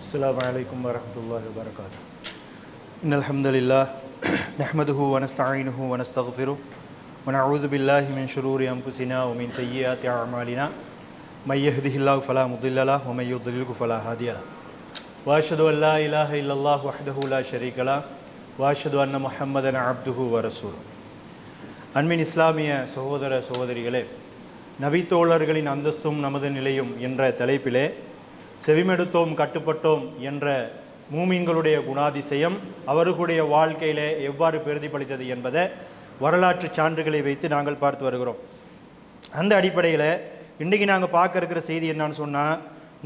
السلام عليكم ورحمة الله وبركاته. إن الحمد لله نحمده ونستعينه ونستغفره ونعوذ بالله من شرور أنفسنا ومن سيئات أعمالنا من يهده الله فلا مضل له ومن يضلل فلا هادي له وأشهد أن لا إله إلا الله وحده لا شريك له وأشهد أن محمدا عبده ورسوله. அன்பின் இஸ்லாமிய சகோதர சகோதரிகளே, நபித்தோழர்களின் அந்தஸ்தும் நமது நிலையும் என்ற தலைப்பிலே செவிமெடுத்தோம் கட்டுப்பட்டோம் என்ற மூமின்களுடைய குணாதிசயம் அவர்களுடைய வாழ்க்கையிலே எவ்வாறு பிரதிபலித்தது என்பதை வரலாற்று சான்றுகளை வைத்து நாங்கள் பார்த்து வருகிறோம். அந்த அடிப்படையில் இன்றைக்கி நாங்கள் பார்க்க இருக்கிற செய்தி என்னன்னு சொன்னால்,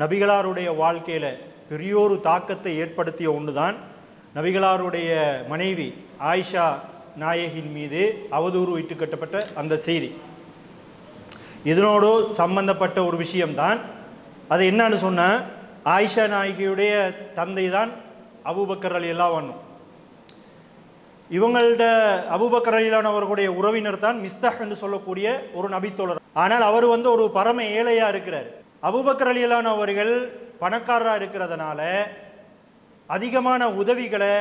நபிகளாருடைய வாழ்க்கையில் பெரியோரு தாக்கத்தை ஏற்படுத்திய ஒன்று தான் நபிகளாருடைய மனைவி ஆயிஷா நாயகின் மீது அவதூறு இட்டுக்கட்டப்பட்ட அந்த செய்தி. இதனோடு சம்பந்தப்பட்ட ஒரு விஷயம்தான். அது என்னன்னு சொன்னால், ஆயிஷா நாயகியுடைய தந்தை தான் அபூபக்கர் ரலியல்லாஹு அன்ஹு. இவங்கள்ட அபூபக்கர் ரலியல்லாஹு அவர்களுடைய உறவினர் தான் மிஸ்தஹ் என்று சொல்லக்கூடிய ஒரு நபித்தோழர். ஆனால் அவர் ஒரு பரம ஏழையாக இருக்கிறார். அபூபக்கர் ரலியல்லாஹு அவர்கள் பணக்காரராக இருக்கிறதுனால அதிகமான உதவிகளை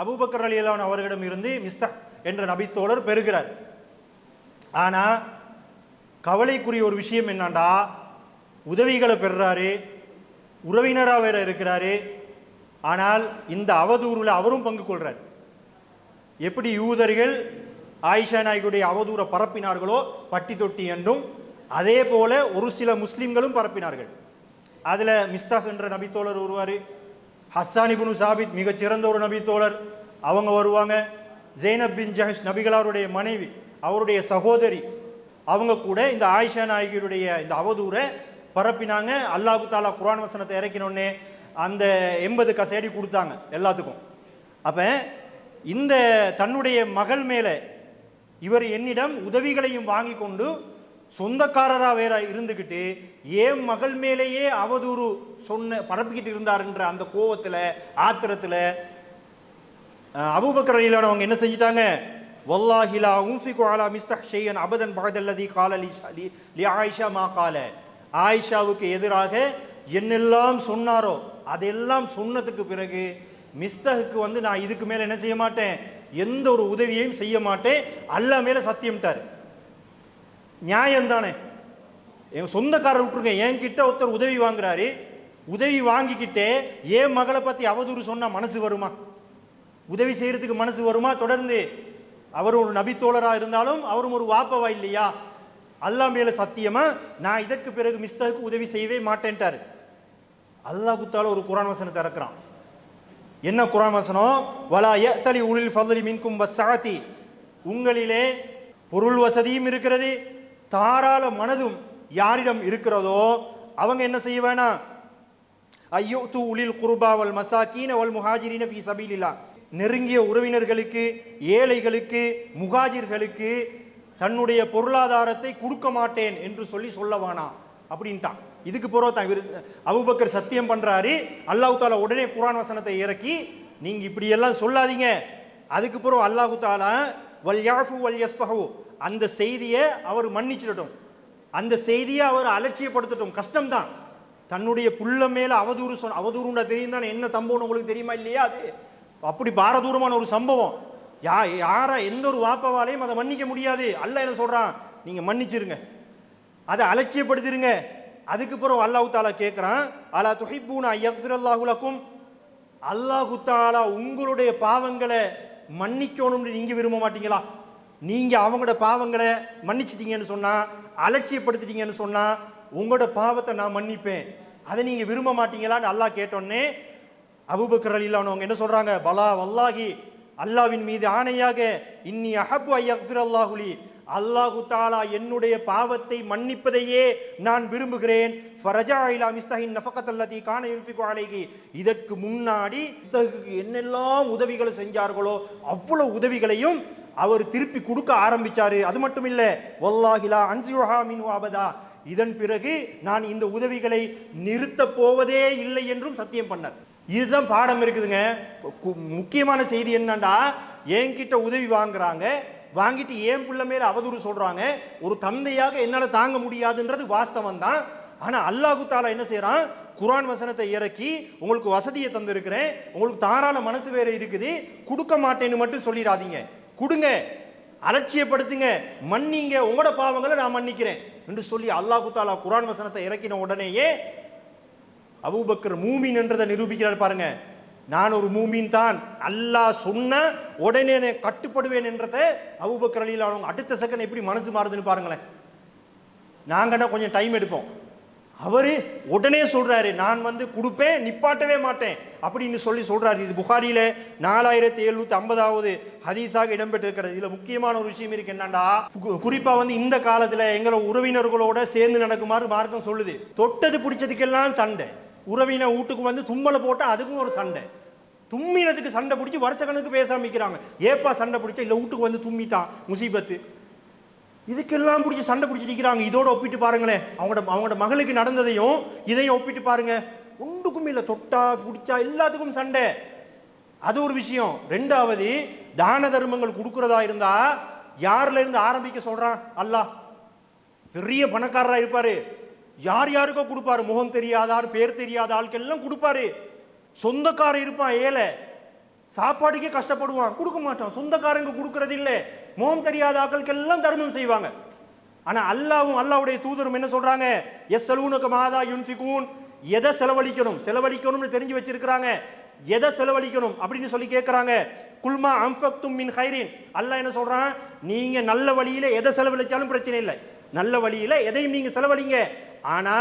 அபூபக்கர் ரலியல்லாஹு அவர்களிடம் இருந்து மிஸ்தஹ் என்ற நபித்தோழர் பெறுகிறார். ஆனால் கவலைக்குரிய ஒரு விஷயம் என்னண்டா, உதவிகளை பெறுறாரு, உறவினராக வேற இருக்கிறாரு. ஆனால் இந்த அவதூறில் அவரும் பங்கு கொள்றார். எப்படி யூதர்கள் ஆயிஷா நாயகியுடைய அவதூறை பரப்பினார்களோ பட்டி தொட்டி என்றும், அதே போல ஒரு சில முஸ்லிம்களும் பரப்பினார்கள். அதில் மிஸ்தஹ் என்ற நபித்தோழர் வருவார், ஹஸ்ஸான் இப்னு சாபித் மிகச்சிறந்த ஒரு நபித்தோழர் அவங்க வருவாங்க, ஜெய்னப் பின் ஜஹஷ் நபிகளாருடைய மனைவி அவருடைய சகோதரி அவங்க கூட இந்த ஆயிஷா நாயகியுடைய இந்த அவதூறை பரப்பினாங்க. அல்லாஹ் தாலா குர்ஆன் வசனத்தை இறக்கினோடனே அந்த 80 கசேடி கொடுத்தாங்க எல்லாத்துக்கும். அப்போ இந்த தன்னுடைய மகள் மேலே இவர் என்னிடம் உதவிகளையும் வாங்கி கொண்டு சொந்தக்காரராக வேற இருந்துக்கிட்டு ஏன் மகள் மேலேயே அவதூறு பரப்பிக்கிட்டு இருந்தார் என்ற அந்த கோவத்தில் ஆத்திரத்தில் அபூபக்கர் ரலியல்லாஹு அவங்க என்ன செஞ்சிட்டாங்க, வல்லாஹி லா உன்ஃபிகு அலா மிஸ்தஹ் ஷையன் அபதன் பஅதல்லதி கால லி ஆயிஷா மா கால. ஆயிஷாவுக்கு எதிராக என்னெல்லாம் சொன்னாரோ அதெல்லாம் சொன்னதுக்கு பிறகு மிஸ்தஹுக்கு நான் இதுக்கு மேலே என்ன செய்ய மாட்டேன், எந்த ஒரு உதவியையும் செய்ய மாட்டேன், அல்லாஹ் மேலே சத்தியம்ட்டார். நியாயம் தானே? என் சொந்தக்காரர் விட்டுருங்க, என்கிட்ட ஒருத்தர் உதவி வாங்குறாரு, உதவி வாங்கிக்கிட்டே ஏன் மகளை பற்றி அவதூறு சொன்னால் மனசு வருமா? உதவி செய்யறதுக்கு மனசு வருமா? தொடர்ந்து அவர் ஒரு நபித்தோழராக இருந்தாலும் அவரும் ஒரு வாப்பவா இல்லையா? அல்லாஹ் மேல சத்தியமா நான் இதற்கு பிறகு மிஸ்தஹுக்கு உதவி செய்யவே மாட்டேன்ட்டார். அல்லாஹ் தாலா ஒரு குர்ஆன் வசனத்தை இறக்குறான். என்ன குர்ஆன் வசனம்? வலா யஅதலி உலில் ஃபضل மின்கும் வஸ்ஸஅதி. உங்களிலே பொருள் வசதியும் இருக்கிறது, தாராள மனதும் யாரிடம் இருக்கிறதோ அவங்க என்ன செய்ய வேணாம், ஐயுது உலில் குர்பா வல் மசாகீன வல் முஹாஜிரின ஃபீ சபீலில்லாஹ். நெருங்கிய உறவினர்களுக்கு, ஏழைகளுக்கு, முகாஜிர்களுக்கு தன்னுடைய பொருளாதாரத்தை கொடுக்க மாட்டேன் என்று சொல்ல வேணாம் அப்படின்ட்டான். இதுக்கு பிறகு தான் இவர் அபூபக்கர் சத்தியம் பண்றாரு. அல்லாஹ் தாலா உடனே குர்ஆன் வசனத்தை இறக்கி, நீங்க இப்படி எல்லாம் சொல்லாதீங்க. அதுக்கு பிறகு அல்லாஹ் தாலா வல் யாஃபு வல் யஸ்பஹு, அந்த செய்தியை அவர் மன்னிச்சிடட்டும், அந்த செய்தியை அவர் அலட்சியப்படுத்தட்டும். கஷ்டம்தான், தன்னுடைய புள்ள மேல அவதூறுண்டா தெரியும் தானே, என்ன சம்பவம் உங்களுக்கு தெரியுமா இல்லையா? அது அப்படி பாரதூரமான ஒரு சம்பவம். யாரா எந்த ஒரு வாப்பவாலையும் அதை மன்னிக்க முடியாது. அல்லாஹ் என்ன சொல்றான், நீங்க மன்னிச்சிருங்க, அதை அலட்சியப்படுத்திருங்க. அதுக்கு பிறகு அல்லாஹ் தாலா கேட்கிறான், அலா துஹிப்பூன அய்யக்ஃபிரல்லாஹு லக்கும். அல்லாஹ் தாலா உங்களுடைய பாவங்களை மன்னிக்கணும்னு நீங்க விரும்ப மாட்டீங்களா? நீங்க அவங்களோட பாவங்களை மன்னிச்சிட்டீங்கன்னு சொன்னா, அலட்சியப்படுத்திட்டீங்கன்னு சொன்னா, உங்களோட பாவத்தை நான் மன்னிப்பேன், அதை நீங்க விரும்ப மாட்டீங்களான்னு அல்லாஹ் கேட்டோன்னே அபூபக்கர் ரலியல்லாஹு அவங்க என்ன சொல்றாங்க, பலா வல்லாஹி, அல்லாஹ்வின் மீது ஆணையாக, இன்னி அஹப்பு அய்யக்ஃபிரல்லாஹு லி, அல்லாஹு தாலா என்னுடைய பாவத்தை மன்னிப்பதையே நான் விரும்புகிறேன். ஃபரஜா இலா மிஸ்தஹின் நஃபகத்தல்லதி கான யுன்ஃபிகு அலைஹி. இதற்கு முன்னாடி மிஸ்தஹுக்கு என்னெல்லாம் உதவிகளை செஞ்சார்களோ அவ்வளவு உதவிகளையும் அவர் திருப்பி கொடுக்க ஆரம்பிச்சாரு. அது மட்டும் இல்ல, வல்லாஹி லா அன்ஸிஹா மின்ஹு அபதா, இதன் பிறகு நான் இந்த உதவிகளை நிறுத்த போவதே இல்லை என்றும் சத்தியம் பண்ணார். இதுதான் பாடம் இருக்குதுங்க. முக்கியமான செய்தி என்னண்டா, என்கிட்ட உதவி வாங்குறாங்க, வாங்கிட்டு ஏன் புள்ள மேல அவதூறு சொல்றாங்க, ஒரு தந்தையாக என்னால தாங்க முடியாதுன்றது வாஸ்தவம் தான். ஆனா அல்லாஹு தாலா என்ன செய்யறான், குர்ஆன் வசனத்தை இறக்கி உங்களுக்கு வசதியை தந்திருக்கிறேன், உங்களுக்கு தாராள மனசு வேற இருக்குது, கொடுக்க மாட்டேன்னு மட்டும் சொல்லிடாதீங்க, கொடுங்க, அலட்சியப்படுத்துங்க, மன்னிங்க, உங்களோட பாவங்களை நான் மன்னிக்கிறேன் என்று சொல்லி அல்லாஹ் தஆலா குர்ஆன் வசனத்தை இறக்கின உடனேயே அபூபக்கர் மூமின் என்றதை நிரூபிக்கிறார் பாருங்க. நான் ஒரு மூமின் தான், அல்லாஹ் சொன்ன உடனே கட்டுப்படுவேன் என்றதை அபூபக்கர் ரலியல்லாஹு அன்ஹு அடுத்த செகண்ட் எப்படி மனசு மாறுதுன்னு பாருங்களேன். நாங்கன்னா கொஞ்சம் டைம் எடுப்போம், அவரு உடனே சொல்றாரு நான் கொடுப்பேன், நிப்பாட்டவே மாட்டேன் அப்படின்னு சொல்றாரு. இது புகாரியில 4750வது ஹதீஸாக இடம்பெற்றிருக்கிறது. இதுல முக்கியமான ஒரு விஷயம் இருக்கு, என்னண்டா குறிப்பா இந்த காலத்துல எங்களோட உறவினர்களோட சேர்ந்து நடக்குமாறு மார்க்கம் சொல்லுது. தொட்டது பிடிச்சதுக்கெல்லாம் சண்டை, உறவினர் வீட்டுக்கு தும்மலை போட்டா அதுக்கும் ஒரு சண்டை, தும்மினதுக்கு சண்டை பிடிச்சி வருஷ கணக்கு பேசாம இருக்கிறாங்க. ஏப்பா சண்டை பிடிச்சா, இல்ல வீட்டுக்கு தும்மிட்டான் முசீபத்து, இதுக்கெல்லாம் பிடிச்சி சண்டை பிடிச்சி நிற்கிறாங்க. இதோட ஒப்பிட்டு பாருங்களேன், அவங்களோட மகளுக்கு நடந்ததையும் இதையும் ஒப்பிட்டு பாருங்க. ஒன்றுக்கும் இல்லை, தொட்டா பிடிச்சா எல்லாத்துக்கும் சண்டை, அது ஒரு விஷயம். ரெண்டாவது, தான தர்மங்கள் கொடுக்கறதா இருந்தா யார்ல இருந்து ஆரம்பிக்க சொல்றான் அல்லாஹ்? பெரிய பணக்காரரா இருப்பாரு, யார் யாருக்கோ கொடுப்பாரு, முகம் தெரியாதார் பேர் தெரியாத ஆட்கள்லாம் கொடுப்பாரு. சொந்தக்காரர் இருப்பான் ஏழை, சாப்பாட்டுக்கே கஷ்டப்படுவான், கொடுக்க மாட்டான். சொந்தக்காரங்க கொடுக்கறது இல்லை, முகம் தெரியாத ஆட்களுக்கெல்லாம் தர்மம் செய்வாங்க. ஆனா அல்லாஹ்வும் அல்லாஹ்வுடைய தூதரும் என்ன சொல்றாங்க? யஸ்ஸலூனக மாதா யுன்ஃபிகூன், எதை செலவழிக்கணும்னு தெரிஞ்சு வச்சிருக்கிறாங்க, எதை செலவழிக்கணும் அப்படின்னு சொல்லி கேட்கிறாங்க. குல்மா அன்ஃபக்தும் மின் கைரின், அல்லாஹ் என்ன சொல்றான்? நீங்க நல்ல வழியில எதை செலவழிச்சாலும் பிரச்சனை இல்லை, நல்ல வழியில எதையும் நீங்க செலவழிங்க. ஆனா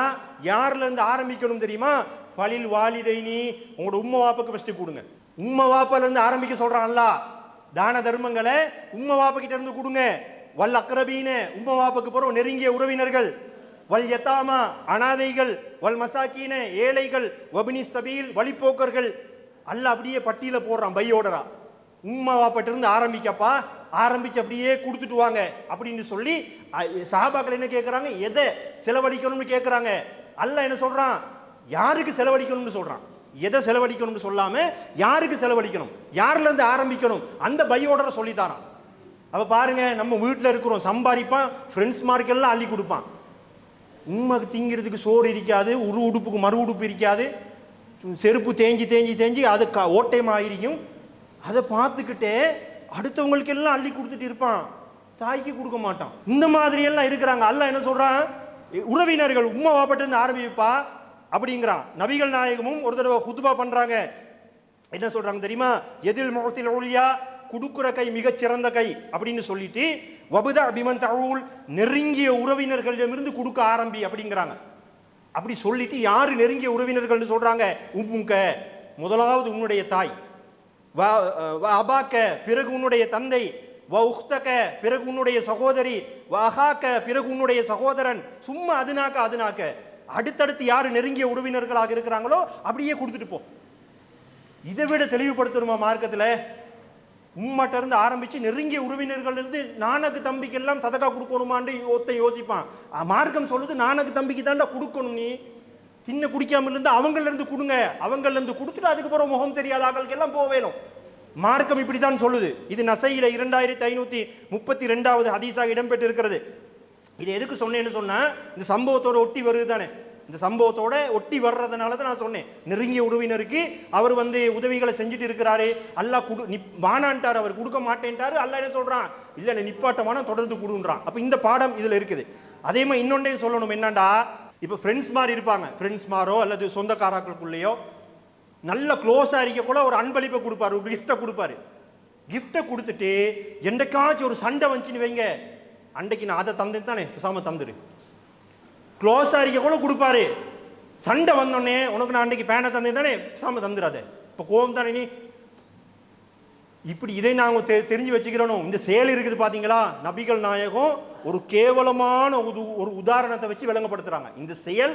யார்ல இருந்து ஆரம்பிக்கணும் தெரியுமா? ஃபலில் வாலிதைனி, உங்களோட உம்மா வாப்புக்கு ஃபர்ஸ்ட் கொடுங்க. உம்மா வாப்பால இருந்து ஆரம்பிக்க சொல்றான் அல்லாஹ். தான தர்மங்களை உம்மா வாப்பா கிட்ட இருந்து கொடுங்க. வல் அக்ரபீன, உம்மா வாப்புக்கு போற நெருங்கிய உறவினர்கள், வல் யதாமா, அனாதைகள், வல் மசாக்கீன, ஏழைகள், வபினி சபீல், வழிப்போக்கர்கள். அல்லாஹ் அப்படியே பட்டியல போடுறான் பையோடரா. உம்மா வாப்பிட்ட இருந்து ஆரம்பிக்கப்பா, ஆரம்பிச்சு அப்படியே கொடுத்துட்டு வாங்க அப்படின்னு சொல்லி சஹாபாக்கள் என்ன கேட்கிறாங்க? எதை செலவழிக்கணும்னு கேட்கிறாங்க. அல்லாஹ் என்ன சொல்றான்? யாருக்கு செலவழிக்கணும்னு சொல்றான். எதை செலவழிக்கணும்னு சொல்லாம யாருக்கு செலவழிக்கணும், யார்ல இருந்து ஆரம்பிக்கணும், அந்த பையோட சொல்லித்தாரான். அப்ப பாருங்க, நம்ம வீட்டில் இருக்கிறோம், சம்பாதிப்பான், ஃப்ரெண்ட்ஸ் மார்க்கெல்லாம் அள்ளி கொடுப்பான். உண்மைக்கு திங்கிறதுக்கு சோறு இருக்காது, உடுப்புக்கு மறு உடுப்பு இருக்காது, செருப்பு தேஞ்சி தேஞ்சி தேஞ்சி அது ஓட்டையமாயிருக்கும். அதை பார்த்துக்கிட்டே அடுத்தவங்களுக்கு எல்லாம் அள்ளி கொடுத்துட்டு இருப்பான், தாய்க்கு கொடுக்க மாட்டான். இந்த மாதிரி எல்லாம் இருக்கிறாங்க. அல்லாஹ் என்ன சொல்றான்? உறவினர்கள் உம்மா வாப்பட்டு இருந்து ஆரம்பிப்பா அப்படிங்கிறான். நபிகள் நாயகமும் ஒரு தடவை குதுபா பண்றாங்க. என்ன சொல்றாங்க தெரியுமா? எதில் முகத்தில் ஒளியா, குடுக்குற கை மிகச் சிறந்த கை அப்படின்னு சொல்லிட்டு, வபுதா பிமன் தவுல், நெருங்கிய உறவினர்களிடமிருந்து கொடுக்க ஆரம்பி அப்படிங்கிறாங்க. அப்படி சொல்லிட்டு யாரு நெருங்கிய உறவினர்கள் சொல்றாங்க? உம்முக, முதலாவது உன்னுடைய தாய், அபாக்க, பிறகு உன்னுடைய தந்தை, வஉக்தக, பிறகு உன்னுடைய சகோதரி, வஅஹாக்க, பிறகு உன்னுடைய சகோதரன், சும்மா அதுனாக்க, அடுத்தடுத்து யாரு நெருங்கிய உறவினர்களாக இருக்கிறாங்களோ அப்படியே கொடுத்துட்டு போ. இதை விட தெளிவுபடுத்தணுமா மார்க்கத்துல? உம்மட்ட இருந்து ஆரம்பிச்சு நெருங்கிய உறவினர்கள் இருந்து நானக்கு தம்பிக்கு எல்லாம் சதக்கா கொடுக்கணுமான்னு யோசிப்பான். மார்க்கம் சொல்லுது நானக்கு தம்பிக்கு தாண்டா கொடுக்கணும், நீ தின்ன குடிக்காம இருந்து அவங்கள்ல இருந்து கொடுங்க, அவங்கள்ல இருந்து கொடுத்துட்டு அதுக்கப்புறம் முகம் தெரியாத ஆட்களுக்கு எல்லாம் போக வேணும். மார்க்கம் இப்படித்தான் சொல்லுது. இது நசையில 2532வது ஹதீஸாக இடம்பெற்று இருக்கிறது. இது எதுக்கு சொன்னேன்னு சொன்னா, இந்த சம்பவத்தோட ஒட்டி வருது தானே, இந்த சம்பவத்தோட ஒட்டி வர்றதுனால தான் நான் சொன்னேன். நெருங்கிய உறவினருக்கு அவர் உதவிகளை செஞ்சுட்டு இருக்கிறாரு, அல்லாஹ் வானான்ட்டார், அவர் கொடுக்க மாட்டேன்ட்டாரு. அல்லாஹ் என்ன சொல்றான்? இல்ல நிப்பாட்டமான தொடர்ந்து கொடுன்றான். அப்ப இந்த பாடம் இதுல இருக்குது. அதே மாதிரி இன்னொன்னே சொல்லணும், என்னண்டா, இப்ப ஃப்ரெண்ட்ஸ் மாதிரி இருப்பாங்க, ஃப்ரெண்ட்ஸ் மாரோ அல்லது சொந்தக்காரர்களுக்குள்ளேயோ நல்ல க்ளோஸா இருக்க கூட ஒரு அன்பளிப்பை கொடுப்பாரு, ஒரு கிஃப்டை கொடுப்பாரு. கிஃப்டை கொடுத்துட்டு என்னைக்காச்சும் ஒரு சண்டை வந்துச்சுன்னு வைங்க, அன்றைக்கு நான் அதை தந்தேன் தானே, பேசாம தந்துரு. க்ளோஸா இருக்க கூட கொடுப்பாரு. சண்டை வந்தோடனே உனக்கு நான் அன்றைக்கு பேனை தந்தேன் தானே, பேசாம தந்துடாத, இப்போ கோபம் தானே நீ. இப்படி இதை நாங்கள் தெரிஞ்சு வச்சுக்கிறோம். இந்த செயல் இருக்குது பாத்தீங்களா? நபிகள் நாயகம் ஒரு கேவலமான ஒரு உதாரணத்தை வச்சு விளங்கப்படுத்துறாங்க. இந்த செயல்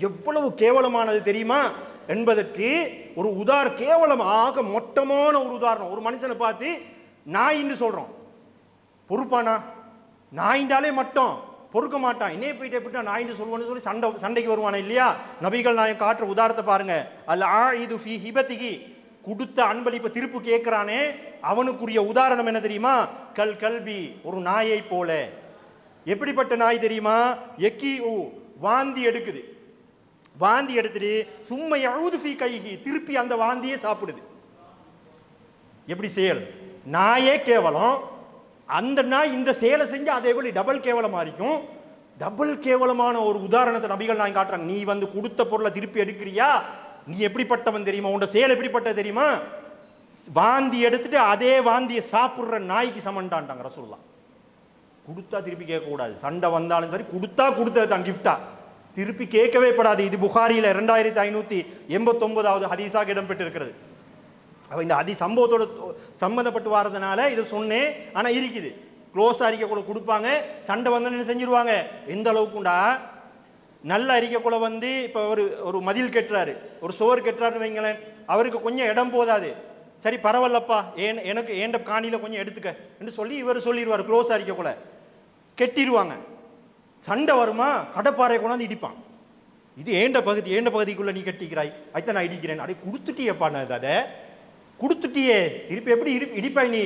எவ்வளவு கேவலமானது தெரியுமா என்பதற்கு ஒரு கேவலமாக மொட்டமான ஒரு உதாரணம். ஒரு மனுஷனை பார்த்து நாயின்னு சொல்றோம், பொறுப்பானா? நாயின்றாலே மட்டும் பொறுக்க மாட்டான், என்னைய போயிட்டு எப்படின்னா நாயின்னு சொல்லுவோன்னு சொல்லி சண்டைக்கு வருவானா இல்லையா? நபிகள் நாயகம் காட்டுற உதாரணத்தை பாருங்க. அல் ஆஇது ஃபீ ஹிபதிஹி, கொடுத்த அன்பளிப்பை திருப்பு கேட்கிறானே அவனுக்குரிய உதாரணம் என்ன தெரியுமா? கல்பி, ஒரு நாயை போல. எப்படிப்பட்ட நாய் தெரியுமா? வாந்தி எடுக்குது, வாந்தி எடுத்துட்டு சும்மா யஊது ஃபீ கைஹி, திருப்பி அந்த வாந்தியே சாப்பிடுது. எப்படி செயல்? நாயே கேவலம், அந்த நாய் இந்த செயலை செஞ்சு அதை எப்படி டபுள் கேவலமா இருக்கும். டபுள் கேவலமான ஒரு உதாரணத்தை நபிகள் நாயகம் காட்டுறாங்க. நீ வந்து கொடுத்த பொருளை திருப்பி எடுக்கிறியா, நீ எப்படிப்பட்டவன் தெரியுமா, உன் செயல் எப்படிப்பட்ட தெரியுமா, வாந்தி எடுத்துட்டு அதே வாந்தியை சாப்பிடுற நாய்க்கு சமண்டான்ட்டாங்க ரசூலுல்லாஹ். கொடுத்தா திருப்பி கேட்கக்கூடாது, சண்டை வந்தாலும் சரி கொடுத்தா கொடுத்தது தான் கிஃப்டா, திருப்பி கேட்கவே படாது. இது புகாரியில் 2589வது ஹதீஸாக இடம்பெற்றிருக்கிறது. அப்போ இந்த சம்பவத்தோட சம்மந்தப்பட்டு வரதுனால இதை சொன்னேன். ஆனால் இருக்குது க்ளோஸ் அறிக்கைக்குள்ள கொடுப்பாங்க, சண்டை வந்து என்ன செஞ்சிருவாங்க. எந்த அளவுக்குண்டா, நல்ல அறிக்கைக்குள்ள வந்து இப்போ ஒரு மதில் கட்டுறாரு, ஒரு சுவர் கட்டுறாருன்னு வைங்களேன், அவருக்கு கொஞ்சம் இடம் போதாது, சரி பரவாயில்லப்பா எனக்கு ஏண்ட காணியில் கொஞ்சம் எடுத்துக்க என்று சொல்லி இவர் சொல்லிடுவார். க்ளோஸ் அறிக்கைக்குள்ள கெட்டிடுவாங்க. சண்டை வருமா, கடப்பாறை கொண்டாந்து இடிப்பான். இது ஏண்ட பகுதிக்குள்ள நீ கட்டிக்கிறாய், அதுதான் நான் இடிக்கிறேன். அப்படியே கொடுத்துட்டியப்பா, நான் அதை கொடுத்துட்டியே, திருப்பி எப்படி இடிப்பாய் நீ.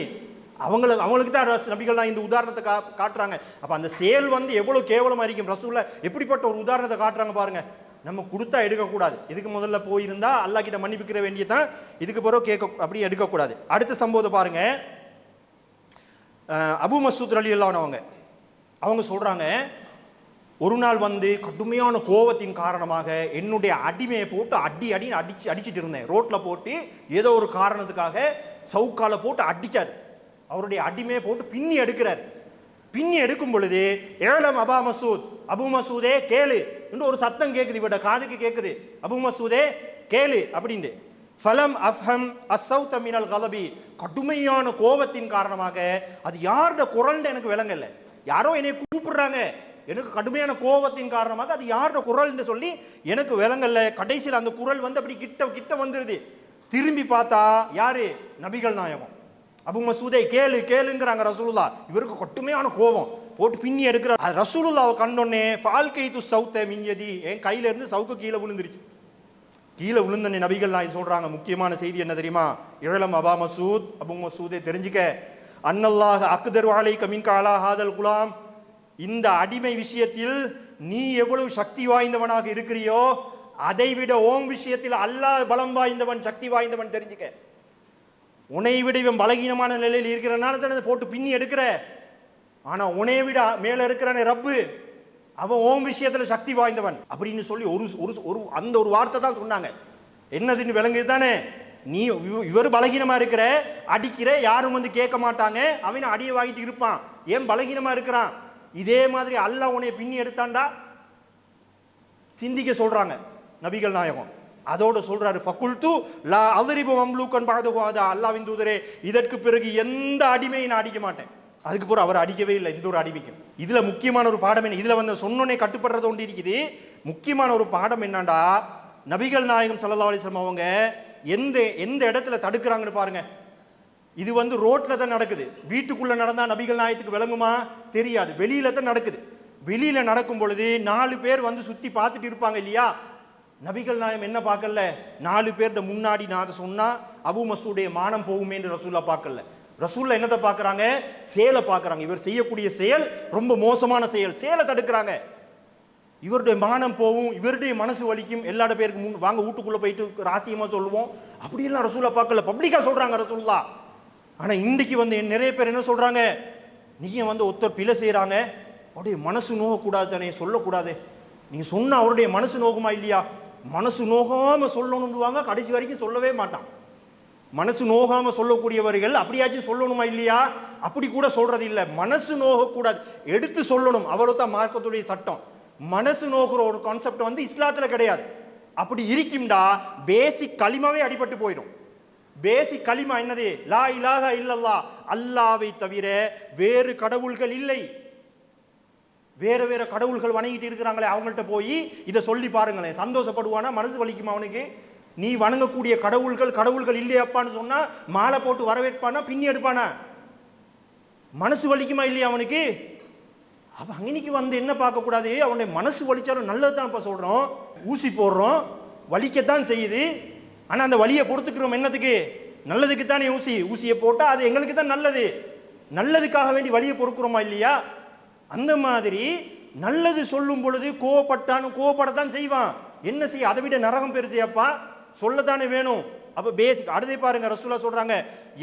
அவங்களுக்கு தான் நபிகள்லாம் இந்த உதாரணத்தை காட்டுறாங்க. அப்போ அந்த செயல் வந்து எவ்வளோ கேவலமாக இருக்கும். ரசூலுல்லாஹ் எப்படிப்பட்ட ஒரு உதாரணத்தை காட்டுறாங்க பாருங்க. நம்ம கொடுத்தா எடுக்கக்கூடாது. இதுக்கு முதல்ல போயிருந்தா அல்லாஹ் கிட்ட மன்னிப்புக்கிற வேண்டியதான், இதுக்கு பிறகு அப்படி எடுக்கக்கூடாது. அடுத்த சம்பவத்தை பாருங்க. அபூ மஸ்ஊத் ரலியல்லாஹு அன்ஹு அவங்க சொல்றாங்க, ஒரு நாள் வந்து கடுமையான கோபத்தின் காரணமாக என்னுடைய அடிமையை போட்டு அடிச்சிட்டு இருந்தேன். ரோட்ல போட்டு ஏதோ ஒரு காரணத்துக்காக சவுக்கால போட்டு அடிச்சார். அவருடைய அடிமையை போட்டு பின்னி எடுக்கிறார். பின்னி எடுக்கும் பொழுது ஏலம் அபா மசூத், அபு மசூதே கேளு என்று ஒரு சத்தம் கேட்குது, இவட காதுக்கு கேட்குது, அபு மசூதே கேளு அப்படின்ட்டு. ஃபலம் அஃப்ஹம் அஸ்ஸௌத மினல் கலபி, கடுமையான கோபத்தின் காரணமாக அது யாரோட குரல்னு எனக்கு விளங்கல, யாரோ என்னை கூப்பிடுறாங்க, எனக்கு கடுமையான கோபத்தின் காரணமாக அது யாரோட குரல்னு சொல்லி எனக்கு விளங்கல. கடைசியில் அந்த குரல் வந்து அப்படி கிட்ட வந்துருது. திரும்பி பார்த்தா யாரு, நபிகள் நாயகம். அபு மசூதை கேளுங்கிறாங்க ரசூலுல்லாஹ். இவருக்கு கடுமையான கோபம், போட்டு பின்னி எடுக்கிறார். ரசூலுல்லாஹ் கண்டோன்னே ஃபால்கைது சௌத மின்யதி, என் கையில இருந்து சவுக்கு கீழே விழுந்துருச்சு. கீழே விழுந்தனே நபிகள் நாயகம் சொல்றாங்க, முக்கியமான செய்தி என்ன தெரியுமா, இழலம் அபா மசூத், அபு மசூதை தெரிஞ்சுக்க, அன்னல்லாஹ் அக்தரு அலைக மின்க அலா ஹாதல் குலாம், இந்த அடிமை விஷயத்தில் நீ எவ்வளவு சக்தி வாய்ந்தவனாக இருக்கிறியோ அதை விட ஓம் விஷயத்தில் அல்லாஹ் பலம் வாய்ந்தவன், சக்தி வாய்ந்தவன் தெரிஞ்சுக்க. உன்னை விட இவன் பலகீனமான நிலையில் இருக்கிறனால தானே போட்டு பின்னி எடுக்கிற, ஆனா உன்னை விட மேல இருக்கிறானே ரப்பு, அவன் ஓம் விஷயத்துல சக்தி வாய்ந்தவன் அப்படின்னு சொல்லி ஒரு அந்த ஒரு வார்த்தை தான் சொன்னாங்க. என்னதுன்னு விளங்குது தானே, நீ இவர் பலகீனமா இருக்கிற, அடிக்கிற, யாரும் வந்து கேட்க மாட்டாங்க, அவன் அடியை வாங்கிட்டு இருப்பான், ஏன் பலகீனமா இருக்கிறான். இதே மாதிரி அல்லாஹ் உன்னை பின்னி எடுத்தாண்டா சிந்திக்க சொல்றாங்க நபிகள் நாயகம். அதோட சொல்றாரு, ஃபகுல்து லா அத்ரிபு மம்லூக்கன் பஅதஹு ஹாதா, அல்லாஹ்வின் தூதரே இதற்கு பிறகு எந்த அடிமையை நான் அடிக்க மாட்டேன். அதுக்கு பிறகு அவர் அடிக்கவே இல்லை எந்த ஒரு அடிமைக்கும். இதுல முக்கியமான ஒரு பாடம் என்ன, இதுல வந்து சொன்னோன்னே கட்டுப்படுறது ஒன்று இருக்குது. முக்கியமான ஒரு பாடம் என்னண்டா, நபிகள் நாயகம் ஸல்லல்லாஹு அலைஹி வஸல்லம் அவங்க எந்த இடத்துல தடுக்கிறாங்கன்னு பாருங்க. இது வந்து ரோட்ல தான் நடக்குது, வீட்டுக்குள்ள நடந்தா நபிகள் நாயகத்துக்கு விளங்குமா தெரியாது, வெளியில தான் நடக்குது. வெளியில நடக்கும் பொழுது 4 பேர் வந்து சுத்தி பார்த்துட்டு இருப்பாங்க இல்லையா, நபிகள் நாயகம் என்ன பார்க்கல, 4 பேர்ட முன்னாடி நான் சொன்னா அபு மசூடைய மானம் போகுமே என்று ரசூல்லா பார்க்கல. ரசூல்லா என்னத்தை பார்க்கறாங்க, சேலை பார்க்கறாங்க. இவர் செய்யக்கூடிய செயல் ரொம்ப மோசமான செயல், சேலை தடுக்கிறாங்க. இவருடைய மானம் போகும், இவருடைய மனசு வலிக்கும், எல்லா பேருக்கு வாங்க வீட்டுக்குள்ள போயிட்டு ராசியமா சொல்லுவோம், அப்படியெல்லாம் ரசூல்லா பார்க்கல, பப்ளிக்கா சொல்றாங்க ரசூல்லா. ஆனா இன்றைக்கு வந்து நிறைய பேர் என்ன சொல்றாங்க, நீங்க வந்து ஒருத்தர் பிழை செய்யறாங்க, அவருடைய மனசு நோகக்கூடாது தானே, சொல்லக்கூடாது, நீங்க சொன்ன அவருடைய மனசு நோகுமா இல்லையா, மனசு நோகாம சொல்லணும்னுவாங்க, கடைசி வரைக்கும் சொல்லவே மாட்டான். மனசு நோகாம சொல்லக்கூடியவர்கள் அப்படியாச்சும் சொல்லணுமா இல்லையா, அப்படி கூட சொல்றது இல்லை. மனசு நோகக்கூடாது, எடுத்து சொல்லணும், அவ்வளவுதான் மார்க்கத்துடைய சட்டம். மனசு நோக்குற ஒரு கான்செப்ட் வந்து இஸ்லாத்துல கிடையாது. அப்படி இருக்கும்டா பேசிக் களிமாவே அடிபட்டு போயிடும். பேசிக் களிமா என்னது, லா இலாஹா இல்லல்லாஹ், அல்லாஹ்வை தவிர வேறு கடவுள்கள் இல்லை. வேற கடவுள்கள் வணங்கிட்டு இருக்கிறாங்களே, அவங்கள்ட்ட போய் இதை சொல்லி பாருங்களேன், சந்தோஷப்படுவானா, மனசு வலிக்குமா அவனுக்கு? நீ வணங்கக்கூடிய கடவுள்கள் இல்லையாப்பான்னு சொன்னா மாலை போட்டு வரவேற்பானா, பின்னி எடுப்பானா? மனசு வலிக்குமா இல்லையா அவனுக்கு? அவ அங்கனைக்கு வந்து என்ன பார்க்கக்கூடாது, அவனுடைய மனசு வலிச்சாலும் நல்லதுதான் இப்ப சொல்றோம். ஊசி போடுறோம், வலிக்கத்தான் செய்யுது, ஆனா அந்த வலியை பொறுத்துக்கிறோம் என்னதுக்கு, நல்லதுக்கு தானே. ஊசியை போட்டா அது எங்களுக்கு தான் நல்லது, நல்லதுக்காக வேண்டி வலியை பொறுக்கிறோமா இல்லையா? அந்த மாதிரி நல்லது சொல்லும் பொழுது கோவப்படத்தான் செய்வான். என்ன செய்ய, அதை விட நரகம் பெருசையப்பா, சொல்லத்தானே வேணும். அப்ப பேசிக் அடுத்தே பாருங்க, ரசூலா சொல்றாங்க,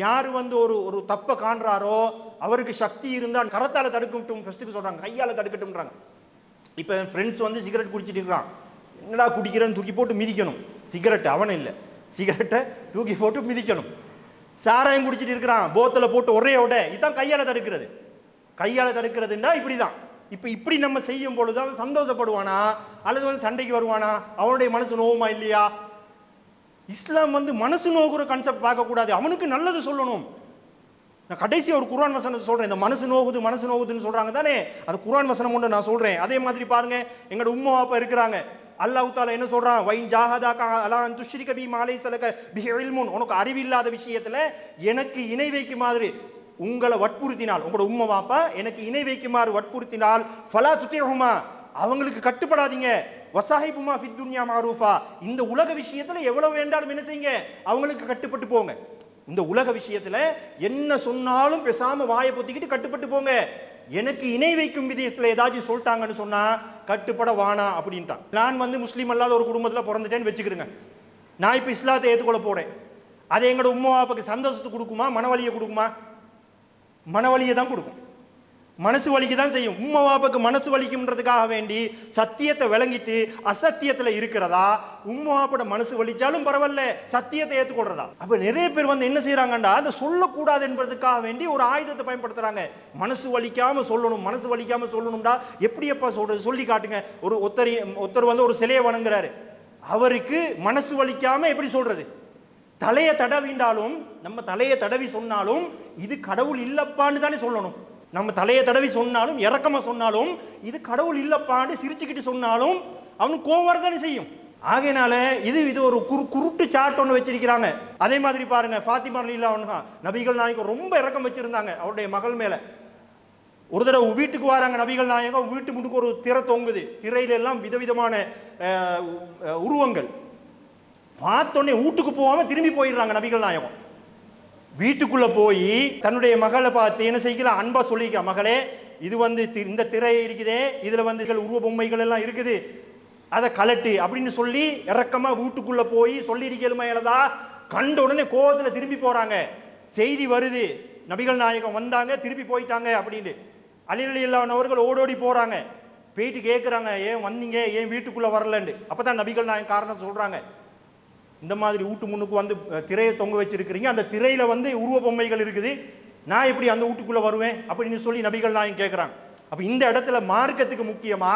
யாரு வந்து ஒரு தப்ப காண்றாரோ அவருக்கு சக்தி இருந்தா கரத்தால தடுக்கட்டும், ஃபர்ஸ்ட்டுக்கு சொல்றாங்க, கையால தடுக்கட்டும்ன்றாங்க. இப்ப என் ஃப்ரெண்ட்ஸ் வந்து சிகரெட் குடிச்சிட்டு இருக்கான், என்னடா குடிக்கிறேன்னு தூக்கி போட்டு மிதிக்கணும். சிகரெட் அவனை இல்லை, சிகரெட்டை தூக்கி போட்டு மிதிக்கணும். சாராயம் குடிச்சிட்டு இருக்கிறான், போத்தல போட்டு ஒரே உட, இதுதான் கையால தடுக்கிறது. கையால தடுக்கிறதுன்னா இப்படிதான். இப்ப இப்படி நம்ம செய்யும் பொழுது அவன் சந்தோஷப்படுவானா அல்லது வந்து சண்டைக்கு வருவானா? அவனுடைய மனசு நோவுமா இல்லையா? இஸ்லாம் வந்து மனசு நோக்குற கான்செப்ட் பார்க்க கூடாது, அவனுக்கு நல்லது சொல்லணும். நான் கடைசி ஒரு குர்ஆன் வசனத்தை சொல்றேன். இந்த மனசு நோகுது மனசு நோகுதுன்னு சொல்றாங்க தானே, அது குர்ஆன் வசனம் ஒன்று நான் சொல்றேன். அதே மாதிரி பாருங்க, எங்களோட உம்மா அப்பா இருக்கிறாங்க, அல்லாஹ் தஆலா என்ன சொல்றான், வைன் ஜாஹதாக அலா அன் துஷ்ரிக பி மா லைஸ லக பிஹி இல்முன், உனக்கு அறிவில்லாத விஷயத்துல எனக்கு இணை வைக்குமாறு உங்களை வற்புறுத்தினால், உங்களோட உம்மா வாப்பா எனக்கு இணை வைக்குமாறு வற்புறுத்தினால், ஃபலா துதிஹுமா, அவங்களுக்கு கட்டுப்படாதீங்க. வசாஹிபுமா ஃபித் துன்யா மாரூஃபா, இந்த உலக விஷயத்துல எவ்வளவு வேண்டாலும் என்ன செய்யுங்க, அவங்களுக்கு கட்டுப்பட்டு போங்க. இந்த உலக விஷயத்துல என்ன சொன்னாலும் பேசாம வாயை பொத்திக்கிட்டு கட்டுப்பட்டு போங்க. எனக்கு இணை வைக்கும் விதயத்துல ஏதாச்சும் சொல்லிட்டாங்கன்னு சொன்னா கட்டுப்பட வானா அப்படின்ட்டான். நான் வந்து முஸ்லீம் அல்லாத ஒரு குடும்பத்தில் பிறந்துட்டேன்னு வச்சுக்கிறேங்க. நான் இப்போ இஸ்லாத்தை ஏற்றுக்கொள்ள போறேன். அது எங்களோட உம்மா அப்பாக்கு சந்தோஷத்தை கொடுக்குமா, மனவலியை கொடுக்குமா? மனவலியை தான் கொடுக்கும், மனசு வலிக்கு தான் செய்யும். உம்மா வாப்பாக்கு மனசு வலிக்கும்ன்றதுக்காக வேண்டி சத்தியத்தை விளங்கிட்டு அசத்தியத்துல இருக்கிறதா, உம்மா வாப்போட மனசு வலிச்சாலும் பரவாயில்ல சத்தியத்தை ஏற்றுக்கொள்றதா? அப்ப நிறைய பேர் வந்து என்ன செய்யறாங்கண்டா, அதை சொல்லக்கூடாது என்பதற்காக வேண்டி ஒரு ஆயுதத்தை பயன்படுத்துறாங்க. மனசு வலிக்காம சொல்லணும், மனசு வலிக்காம சொல்லணும்டா. எப்படி எப்ப சொல்றது, சொல்லி காட்டுங்க. ஒருத்தர் வந்து ஒரு சிலையை வணங்குறாரு, அவருக்கு மனசு வலிக்காம எப்படி சொல்றது? தலையை தடவிண்டாலும், நம்ம தலையை தடவி சொன்னாலும் இது கடவுள் இல்லப்பான்னு தானே சொல்லணும். நம்ம தலையை தடவி சொன்னாலும் இறக்கமா சொன்னாலும் இது கடவுள் இல்லப்பான்னு சிரிச்சுக்கிட்டு சொன்னாலும் அவனுக்கு கோவம் வரதானே செய்யும். ஆகையினால இது ஒரு குருட்டு சாட் ஒன்று வச்சிருக்கிறாங்க. அதே மாதிரி பாருங்க, ஃபாத்திமா ரலியல்லாஹு அன்ஹா நபிகள் நாயகம் ரொம்ப இறக்கம் வச்சிருந்தாங்க அவருடைய மகள் மேல. ஒரு தடவை வீட்டுக்கு வராங்க நபிகள் நாயகம், வீட்டு முன்னுக்கு ஒரு திரை தொங்குது, திரையில எல்லாம் விதவிதமான உருவங்கள். பார்த்தோன்னே வீட்டுக்கு போகாம திரும்பி போயிடுறாங்க நபிகள் நாயகம். வீட்டுக்குள்ள போய் தன்னுடைய மகளை பார்த்து என்ன செய்யலாம், அன்பா சொல்லிக்கலாம், மகளே இது வந்து இந்த திரை இருக்குதே, இதுல வந்து உருவ பொம்மைகள் எல்லாம் இருக்குது, அதை கலட்டு அப்படின்னு சொல்லி இறக்கமா வீட்டுக்குள்ள போய் சொல்லி இருக்கலுமா எழுதா. கண்ட உடனே கோவத்துல திரும்பி போறாங்க. செய்தி வருது, நபிகள் நாயகம் வந்தாங்க திருப்பி போயிட்டாங்க அப்படின்னு. அலி ரலியல்லாஹு அன்ஹு அவர்கள் ஓடோடி போறாங்க, போயிட்டு கேட்குறாங்க, ஏன் வந்தீங்க, ஏன் வீட்டுக்குள்ள வரலன்னு. அப்பதான் நபிகள் நாயகம் காரணம் சொல்றாங்க, இந்த மாதிரி வீட்டு முன்னுக்கு வந்து திரையை தொங்க வச்சிருக்கிறீங்க, அந்த திரையில வந்து உருவ பொம்மைகள் இருக்குது, நான் எப்படி அந்த வீட்டுக்குள்ள வருவேன் அப்படின்னு சொல்லி நபிகள் நாயகம் கேட்குறாங்க. அப்ப இந்த இடத்துல மார்க்கத்துக்கு முக்கியமா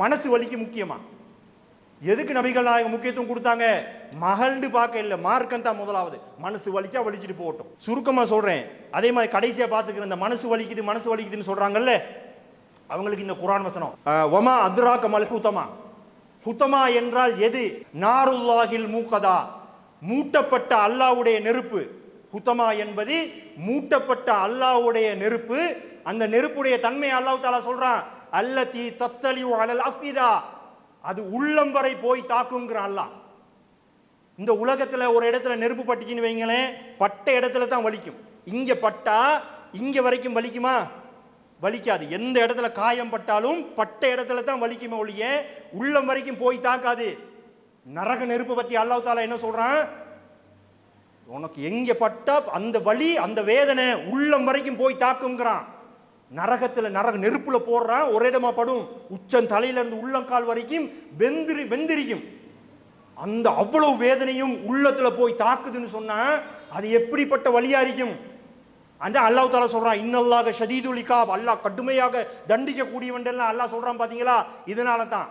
மனசு வலிக்கு முக்கியமா? எதுக்கு நபிகள் நாயகம் முக்கியத்துவம் கொடுத்தாங்க? மகள்னு பார்க்க இல்லை, மார்க்கம் தான் முதலாவது. மனசு வலிச்சா வலிச்சுட்டு போகட்டும். சுருக்கமா சொல்றேன். அதே மாதிரி கடைசியா பார்த்துக்கிற இந்த மனசு வலிக்குதுன்னு சொல்றாங்கல்ல, அவங்களுக்கு இந்த குர்ஆன் வசனம், வமா அத்ராக மல் ஹுதமா, ஹுதமா என்றால் எது? நாருல்லாஹில் மூகதா, மூட்டப்பட்ட அல்லாஹ்வுடைய நெருப்பு. ஹுதமா என்பது மூட்டப்பட்ட அல்லாஹ்வுடைய நெருப்பு. அந்த நெருப்புடைய தன்மை அல்லாஹ் தஆலா சொல்றான், அல்லதி தத்தலிஉ அலல் அஃபிதா, அது உள்ளம் வரை போய் தாக்குங்கிற அல்லாஹ். இந்த உலகத்துல ஒரு இடத்துல நெருப்பு பட்டுச்சுன்னு வைங்களேன், பட்ட இடத்துல தான் வலிக்கும். இங்க பட்டா இங்க வரைக்கும் வலிக்குமா? வலிக்காது. எந்த இடத்துல காயம் பட்டாலும் பட்ட இடத்துல தான் வலிக்குமே ஒழிய உள்ளம் வரைக்கும் போய் தாக்காது. நரக நெருப்பு பத்தி அல்லாஹ் தஆலா என்ன சொல்றான், உனக்கு எங்க பட்டா அந்த வலி அந்த வேதனை உள்ளம் வரைக்கும் போய் தாக்குங்கிறான். நரகத்துல நரக நெருப்புல போடுறான், ஒரு இடமா படும், உச்சம் தலையில இருந்து உள்ளங்கால் வரைக்கும் வெந்திரிக்கும். அந்த அவ்வளவு வேதனையும் உள்ளத்துல போய் தாக்குதுன்னு சொன்னா அது எப்படிப்பட்ட வலியா இருக்கும்? அந்த அல்லாஹ் தஆலா சொல்றான், இன்னல்லாஹ ஷதீதுல் இகாப், அல்லாஹ் கடுமையாக தண்டிக்க கூடியவன் அல்லாஹ் சொல்றான். பாத்தீங்களா? இதனால தான்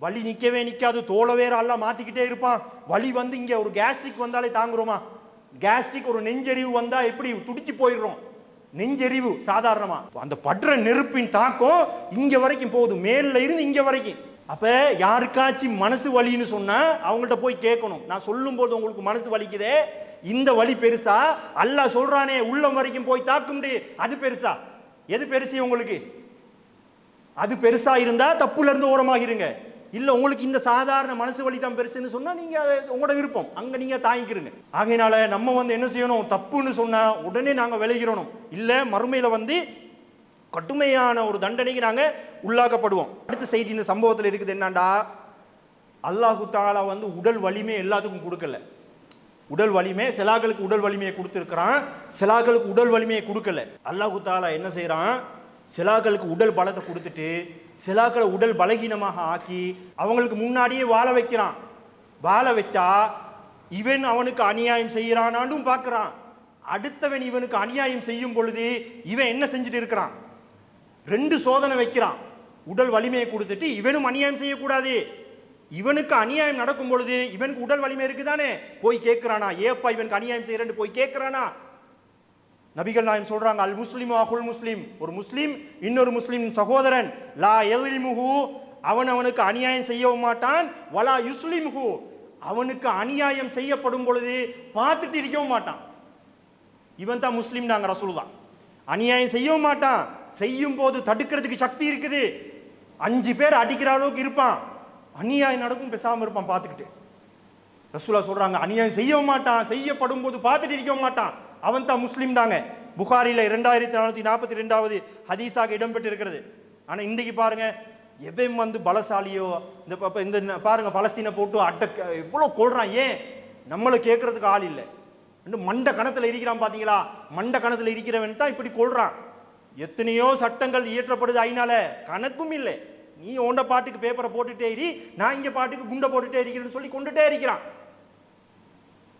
வலி நிக்கவே நிக்காது, தோலை வேற அல்லாஹ் மாத்திக்கிட்டே இருப்பான். வலி வந்து இங்க ஒரு கேஸ்ட்ரிக் வந்தாலே தாங்குறோமா? கேஸ்ட்ரிக் ஒரு நெஞ்செறிவு வந்தா எப்படி துடிச்சு போயிடுறோம், நெஞ்செறிவு சாதாரணமா. அந்த படுற நெருப்பின் தாக்கம் இங்க வரைக்கும் போகுது, மேல இருந்து இங்க வரைக்கும். அப்ப யாருக்காச்சும் மனசு வலின்னு சொன்னா அவங்கள்ட்ட போய் கேட்கணும், நான் சொல்லும் போது உங்களுக்கு மனசு வலிக்குதே, இந்த வலி பெருசா, அல்லாஹ் சொல்றானே உள்ளம் வரைக்கும் போய் தாக்கும், அது பெருசா? எது பெருசு உங்களுக்கு? அது பெருசா இருந்தா தப்புல இருந்து ஓரமாகிருங்க. இல்ல உங்களுக்கு இந்த சாதாரண மனசு வலி தான் பெருசுன்னு சொன்னா நீங்க உங்களோட விருப்பம், அங்க நீங்க தாங்கிக்கிறீங்க. ஆகையினால நம்ம வந்து என்ன செய்யணும், தப்புன்னு சொன்னா உடனே நாங்க விலகிறோம், இல்ல மறுமையில வந்து கடுமையான ஒரு தண்டனைக்கு நாங்க உள்ளாக்கப்படுவோம். அடுத்த செய்தி இந்த சம்பவத்தில் இருக்குது என்னண்டா, அல்லாஹு தாலா வந்து உடல் வலிமை எல்லாத்துக்கும் கொடுக்கல. உடல் வலிமை சிலாக்களுக்கு உடல் வலிமையை கொடுத்துருக்கிறான், சிலாக்களுக்கு உடல் வலிமையை கொடுக்கல. அல்லாஹு தாலா என்ன செய்யறான், சிலாக்களுக்கு உடல் பலத்தை கொடுத்துட்டு சிலாக்களை உடல் பலகீனமாக ஆக்கி அவங்களுக்கு முன்னாடியே வாழ வைக்கிறான். வாழ வச்சா இவன் அவனுக்கு அநியாயம் செய்யறானாண்டும் பார்க்கிறான். அடுத்தவன் இவனுக்கு அநியாயம் செய்யும் பொழுது இவன் என்ன செஞ்சுட்டு இருக்கிறான், ரெண்டு சோதனை வைக்கிறான். உடல் வலிமையை கொடுத்துட்டு இவனும் அநியாயம் செய்யக்கூடாது, இவனுக்கு அநியாயம் நடக்கும் பொழுது இவனுக்கு உடல் வலிமை இருக்குதானே, போய் கேட்கிறானா, ஏப்பா இவனுக்கு அநியாயம் செய்யறேன்னு போய் கேட்கிறானா. நபிகள் நாயம் சொல்றாங்க, அல் முஸ்லிம் அகுல் முஸ்லிம், ஒரு முஸ்லிம் இன்னொரு முஸ்லிம் சகோதரன், லா யல்லிமுஹு, அவனுக்கு அநியாயம் செய்யவும் மாட்டான், வலா யுஸ்லிமுஹு, அவனுக்கு அநியாயம் செய்யப்படும் பொழுது பார்த்துட்டு இருக்கவும் மாட்டான். இவன் தான் முஸ்லிம் நாங்க ரசூலுல்லாஹ். அநியாயம் செய்யவும் மாட்டான், செய்யும் போது தடுக்கிறதுக்கு சக்தி இருக்குது, 5 பேர் அடிக்கிற அளவுக்கு இருப்பான், அநியாயம் நடக்கும் பேசாம இருப்பான் பார்த்துக்கிட்டு. ரசூலுல்லாஹ் சொல்றாங்க, அநியாயம் செய்யவும் மாட்டான், செய்யப்படும் போது பார்த்துட்டு இருக்கவும் மாட்டான், அவன் தான் முஸ்லிம் தாங்க. புகாரில 2442வது ஹதீஸாக இடம்பெற்று இருக்கிறது. ஆனா இன்றைக்கு பாருங்க, எவன் வந்து பலசாலியோ, இந்த பாருங்க பலஸ்தீனை போட்டு அட்டக்க எவ்வளவு கொள்றான், ஏன் நம்மளை கேட்கறதுக்கு ஆள் இல்லை. மண்ட கணத்துல இருக்கிறான் பாத்தீங்களா, மண்ட கணத்துல இருக்கிறவன் தான் இப்படி கொள்றான். எத்தனையோ சட்டங்கள் இயற்றப்படுது, ஐநால கணக்கும் இல்லை. நீ ஓண்ட பாட்டுக்கு பேப்பரை போட்டுட்டே இரு, நான் இங்க பாட்டுக்கு குண்டை போட்டுட்டே இருக்கிறேன்னு சொல்லி கொண்டுட்டே இருக்கிறான்.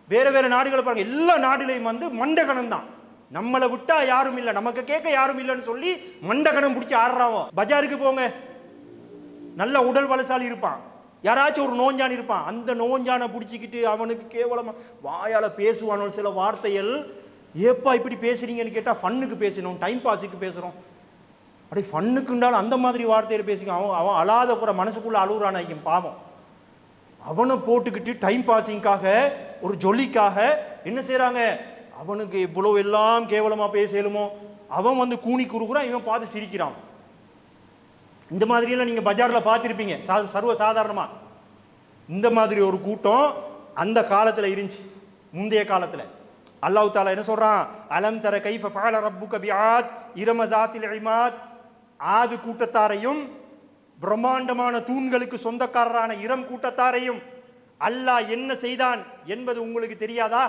வேற வேற நாடுகளை பாருங்க, எல்லா நாடுலையும் வந்து மண்ட கணம் தான். நம்மளை விட்டா யாரும் இல்லை, நமக்கு கேட்க யாரும் இல்லைன்னு சொல்லி மண்ட கணம் பிடிச்சி ஆடுறாவோ. பஜாருக்கு போங்க, நல்ல உடல் பலசாலி இருப்பான், யாராச்சும் ஒரு நோஞ்சான் இருப்பான், அந்த நோஞ்சானை பிடிச்சிக்கிட்டு அவனுக்கு கேவலமா வாயால பேசுவானோ சில வார்த்தைகள். ஏப்பா இப்படி பேசுறீங்கன்னு கேட்டா, ஃபன்னுக்கு பேசணும், டைம் பாஸுக்கு பேசுறோம். அப்படி ஃபன்னுக்குண்டாலும் அந்த மாதிரி வார்த்தையில பேசிக்க, அவன் அழாத போற மனசுக்குள்ள அழுகுறான் பாவம். அவனை போட்டுக்கிட்டு டைம் பாசிங்காக, ஒரு ஜொலிக்காக என்ன செய்யறாங்க, அவனுக்கு இவ்வளவு எல்லாம் கேவலமா பேசலுமோ அவன் வந்து கூனி குறுகுறான், இவன் பார்த்து சிரிக்கிறான். இந்த மாதிரி எல்லாம் நீங்க பஜார்ல பார்த்திருப்பீங்க சர்வ சாதாரணமா. இந்த மாதிரி ஒரு கூட்டம் அந்த காலத்துல இருந்துச்சு, முந்தைய காலத்துல. அல்லாஹ் தஆலா என்ன சொல்றான், அலம் தர கைஃப ஃபஅல ரப்புக பிஆத் இரம ذاتில் இமாத், ஆது கூட்டத்தாரையும் பிரம்மாண்டமான தூண்களுக்கு சொந்தக்காரரான இரம் கூட்டத்தாரையும் அல்லாஹ் என்ன செய்தான் என்பது உங்களுக்கு தெரியாதா?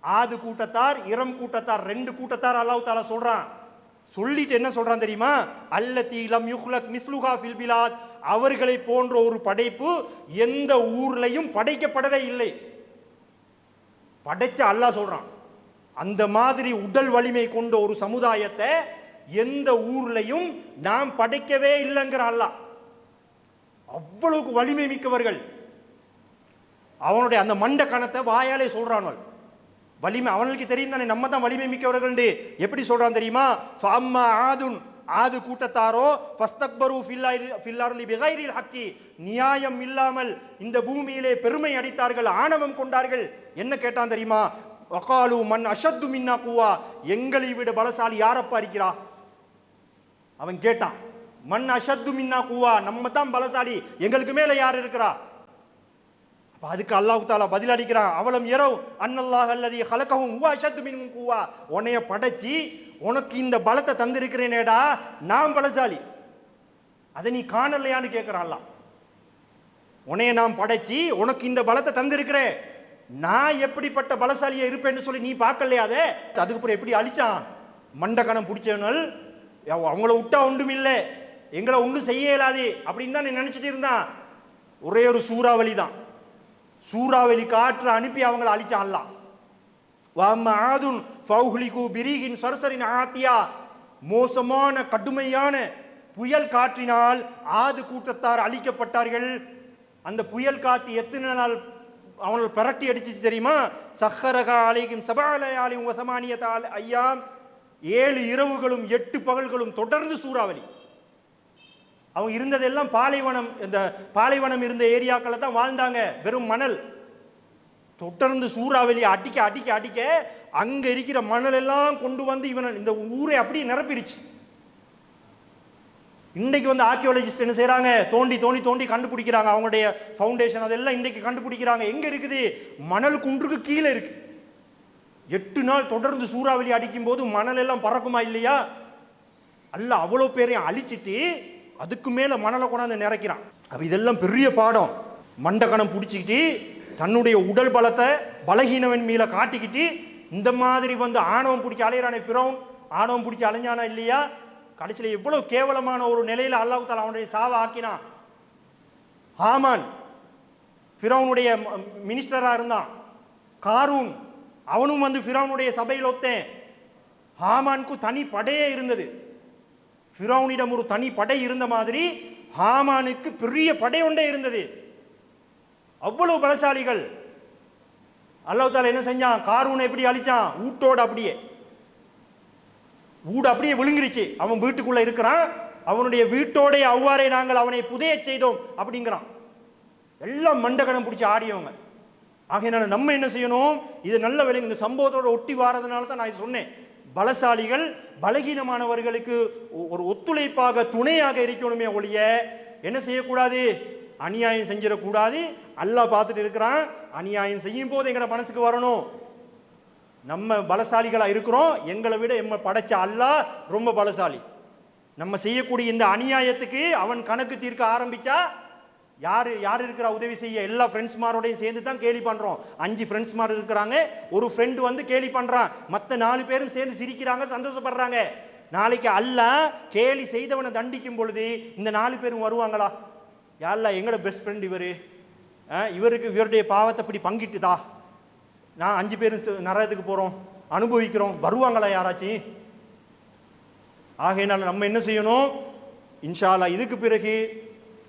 ஆது கூட்டத்தார் இரம் கூட்டத்தார், 2 கூட்டத்தார் அல்லாஹ் தஆலா சொல்றான். சொல்லிட்டு என்ன சொல்றான் தெரியுமா, அல்லதி லம் யுக்லக் மிஸ்லுஹா ஃபில் பிலாத், அவர்களை போன்ற ஒரு படைப்பு எந்த ஊர்லயும் படைக்கப்படவே இல்லை. படைச்ச அல்லாஹ் சொல்றான். அந்த மாதிரி உடல் வலிமை கொண்ட ஒரு சமுதாயத்தை எந்த ஊர்லையும் நாம் படைக்கவே இல்லைங்கிற அல்லாஹ். அவ்வளவுக்கு வலிமை மிக்கவர்கள். அவனுடைய அந்த மண்ட கணத்தை வாயாலே சொல்றான். வலிமை அவனுக்கு தெரியும் தானே, நம்ம தான் வலிமை மிக்கவர்கள். எப்படி சொல்றான் தெரியுமா, ஃபஅம்மா ஆதுன், ஆது கூட்டத்தாரோ ஃபஸ்தக்பரு ஃபில் அர்லி பிகைரில் ஹக்கி, நியாயம் இல்லாமல் இந்த பூமியிலே பெருமை அடித்தார்கள், ஆணவம் கொண்டார்கள். என்ன கேட்டான் தெரியுமா, வகாலு மன் அஷத்து மின்னா குவா, எங்களை விட பலசாலி யாரப்பா இருக்கிறா. அவன் கேட்டான், மன் அஷத்து மின்னா குவா, நம்ம தான் பலசாலி, எங்களுக்கு மேல யார் இருக்கிறா. அதுக்கு அல்லாஹ் தஆலா பதில் அளிக்கிறான், அவலம் யரவ் அன்னல்லாஹ் அல்லதி ஹலகஹும் ஹுவ அஷத்து மின்ஹும் குவா, உன்னைய படைச்சி உனக்கு இந்த பலத்தை தந்திருக்கிறேனேடா, நான் பலசாலி, அதை நீ காணலையான்னு கேட்கிறான் அல்லாஹ். உன்னைய நான் படைச்சி உனக்கு இந்த பலத்தை தந்திருக்கிறேன், நான் எப்படிப்பட்ட பலசாலியா இருப்பேன்னு சொல்லி நீ பார்க்கலையா? அதை அதுக்கப்புறம் எப்படி அழிச்சான், மண்டக்கணம் பிடிச்சவனல், அவங்கள விட்டா ஒன்றும் இல்லை, எங்களை ஒன்றும் செய்ய இயலாது அப்படின்னு தான் நினைச்சிட்டு இருந்தான். ஒரே ஒரு சூறாவளி தான், சூறாவளி காற்று அனுப்பி அவங்களை அழிச்சான் அல்லாஹ். வஅம்மா ஆதுன் ஃபௌஹ்லிகு பிரீஹின் சர்சரின் ஆத்தியா, மோசமான கடுமையான புயல் காற்றினால் ஆது கூட்டத்தார் அழிக்கப்பட்டார்கள். அந்த புயல் காற்று எத்தனை நாள் அவங்களை பிரட்டி அடிச்சிச்சு தெரியுமா, சஹரகா அலைஹிம் சபஅ லயாலின் வ ஸமானியத அய்யாம், 7 இரவுகளும் 8 பகல்களும் தொடர்ந்து சூறாவளி. அவங்க இருந்ததெல்லாம் பாலைவனம், இந்த பாலைவனம் இருந்த ஏரியாக்களை தான் வாழ்ந்தாங்க, வெறும் மணல். தொடர்ந்து சூறாவளி அடிக்க அடிக்க அடிக்க அங்க இருக்கிற மணல் எல்லாம் கொண்டு வந்து இந்த ஊரை அப்படியே நிரப்பிருச்சு. இன்னைக்கு வந்து ஆர்கியோலஜிஸ்ட் என்ன செய்யறாங்க, தோண்டி தோண்டி தோண்டி கண்டுபிடிக்கிறாங்க, அவங்களுடைய ஃபவுண்டேஷன் அதெல்லாம் இன்னைக்கு கண்டுபிடிக்கிறாங்க. எங்க இருக்குது, மணல் குன்றுக்கு கீழே இருக்கு. 8 நாள் தொடர்ந்து சூறாவளி அடிக்கும் போது மணல் எல்லாம் பறக்குமா இல்லையா? அல்ல அவ்வளோ பேரையும் அழிச்சிட்டு அதுக்கு மேலே மணலை கொண்டாந்து நிறைக்கிறான். அப்போ இதெல்லாம் பெரிய பாடம். மண்டக்கணம் பிடிச்சிக்கிட்டு தன்னுடைய உடல் பலத்தை பலகீனவன் மீள காட்டிக்கிட்டு இந்த மாதிரி வந்து ஆணவம் பிடிச்சி அலையிறானே ஃபிரௌன், ஆணவம் பிடிச்சி அலைஞ்சானா இல்லையா? கடைசியில் எவ்வளவு கேவலமான ஒரு நிலையில் அல்லாஹ் தஆலா அவனுடைய சாவை ஆக்கினான். ஹாமான் ஃபிரௌனுடைய மினிஸ்டராக இருந்தான். காரூன் அவனும் வந்து ஃபிரௌனுடைய சபையில் ஒத்தேன். ஹாமானுக்கு தனி படையே இருந்தது. ஃபிரௌனிடம் ஒரு தனி படை இருந்த மாதிரி ஹாமானுக்கு பெரிய படை ஒன்றே இருந்தது. அவ்வளவு பலசாலிகள். அல்லாஹ் தஆலா என்ன செஞ்சான்? காரூனை எப்படி அழிச்சான்? ஊட்டோடு அப்படியே, வீடு அப்படியே விழுங்கிருச்சு. அவன் வீட்டுக்குள்ள இருக்கிறான், அவனுடைய வீட்டோட அவ்வாறே நாங்கள் அவனை புதைய செய்தோம் அப்படிங்கிறான். எல்லாம் மண்டகணம் பிடிச்சி ஆடியவங்க. ஆகையினால நம்ம என்ன செய்யணும்? இது நல்ல விலங்கு. இந்த சம்பவத்தோட ஒட்டி வாரதுனால தான் நான் இது சொன்னேன். பலசாலிகள் பலகீனமானவர்களுக்கு ஒரு ஒத்துழைப்பாக துணையாக இருக்கணுமே ஒழிய என்ன செய்யக்கூடாது? அநியாயம் செஞ்சிடக்கூடாது. அல்லாஹ் பார்த்துட்டு இருக்கிறான். அநியாயம் செய்யும் போது எங்கட மனசுக்கு வரணும், நம்ம பலசாலிகளா இருக்கிறோம், எங்களை விட எம்ம படைச்ச அல்லாஹ் ரொம்ப பலசாலி. நம்ம செய்யக்கூடிய இந்த அநியாயத்துக்கு அவன் கணக்கு தீர்க்க ஆரம்பிச்சா யாரு யார் இருக்கிற உதவி செய்ய? எல்லா ஃப்ரெண்ட்ஸ்மாரோடையும் சேர்ந்து தான் கேலி பண்றோம். 5 ஃப்ரெண்ட்ஸ்மார் இருக்கிறாங்க, ஒரு ஃப்ரெண்டு வந்து கேலி பண்றான், மற்ற 4 பேரும் சேர்ந்து சிரிக்கிறாங்க, சந்தோஷப்படுறாங்க. நாளைக்கு அல்லாஹ் கேலி செய்தவனை தண்டிக்கும் பொழுது இந்த 4 பேரும் வருவாங்களா? யாரெல்லாம் எங்களோட பெஸ்ட் ஃப்ரெண்ட் இவர், இவருக்கு இவருடைய பாவத்தை இப்படி பங்கிட்டுதா, நான் 5 பேரும் நரகத்துக்கு போகிறோம் அனுபவிக்கிறோம், வருவாங்களா யாராச்சும்? ஆகையினால நம்ம என்ன செய்யணும்? இன்ஷா அல்லாஹ் இதுக்கு பிறகு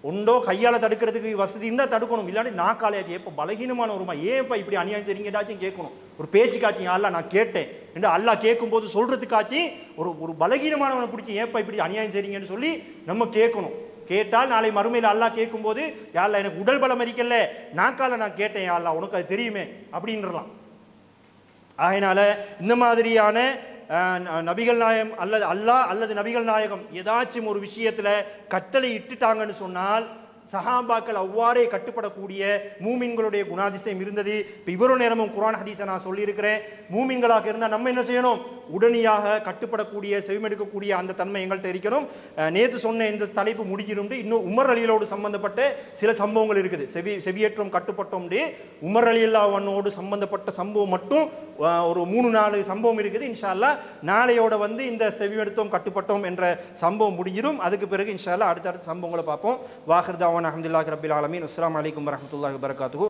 ஒன்றோ கையால் தடுக்கிறதுக்கு வசதி இருந்தால் தடுக்கணும், இல்லாட்டி நாக்காலையாச்சு எப்போ பலகீனமான ஒருமா ஏன்ப்பா இப்படி அநியாயம் செய்றீங்க ஏதாச்சும் கேட்கணும். ஒரு பேச்சுக்காச்சும் அல்லா நான் கேட்டேன் என்று அல்லாஹ் கேட்கும்போது சொல்கிறதுக்காச்சும் ஒரு பலகீனமானவனை பிடிச்சி ஏன்ப்பா இப்படி அநியாயம் செய்றீங்கன்னு சொல்லி நம்ம கேட்கணும். கேட்டால் நாளை மறுமையில் அல்லாஹ் கேட்கும்போது யாரெல்லாம் எனக்கு உடல் பலம் இருக்கல, நாக்கால நான் கேட்டேன் யாரெல்லாம் உனக்கு அது தெரியுமே அப்படின்றலாம். அதனால இந்த மாதிரியான நபிகள் நாயகம் அல்லது அல்லாஹ் அல்லது நபிகள் நாயகம் ஏதாச்சும் ஒரு விஷயத்தில் கட்டளை இட்டுட்டாங்கன்னு சொன்னால் சஹாபாக்கள் அவ்வாறே கட்டுப்படக்கூடிய மூமின்களுடைய குணாதிசயம் இருந்தது. இப்போ இவ்வளோ நேரமும் குர்ஆன் ஹதீஸை நான் சொல்லியிருக்கிறேன். மூமின்களாக இருந்தால் நம்ம என்ன செய்யணும்? உடனடியாக கட்டுப்படக்கூடிய செவிமெடுக்கக்கூடிய அந்த தன்மை எங்கள்கிட்ட இருக்கணும். நேற்று சொன்ன இந்த தலைப்பு முடிக்கிறோம். இன்னும் உமர் அலியோடு சம்பந்தப்பட்ட சில சம்பவங்கள் இருக்குது. செவியேற்றம் கட்டுப்பட்டோம். உமர் அலியல்லாஹ்வோடு சம்பந்தப்பட்ட சம்பவம் மட்டும் ஒரு 3-4 சம்பவம் இருக்குது. இன்ஷா அல்லாஹ் நாளையோட வந்து இந்த செவியெடுத்தோம் கட்டுப்பட்டோம் என்ற சம்பவம் முடிஞ்சிடும். அதுக்கு பிறகு இன்ஷா அல்லாஹ் அடுத்தடுத்த சம்பவங்களை பார்ப்போம். வாஹிர் தாவான் அல்ஹம்துலில்லாஹி ரப்பில் ஆலமீன். அஸ்ஸலாமு அலைக்கும் வரஹ்மத்துல்லாஹி வபரகாத்துஹு.